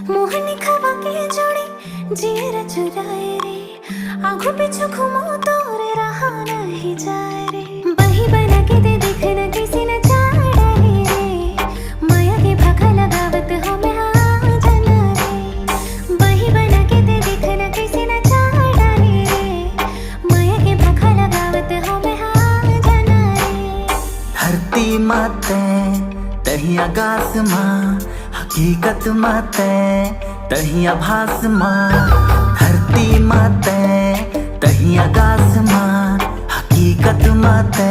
मोहनी खवा के जोड़ी जीरा चुराए रे, आंखों पीछे घूमो तो रे रहा नहीं जाए रे। बही बना के दे देखना किसी न चाड़ा रे, माया के भाखा लगावत हो मैं हाँ जाना रे। बही बना के दे देखना किसी न चाड़ा रे, माया के भाखा लगावत हो मैं हाँ जाना रे। धरती माते तहिया गास माँ, हकीकत माते तहिया भास माँ। धरती माते तहिया गास माँ, हकीकत माते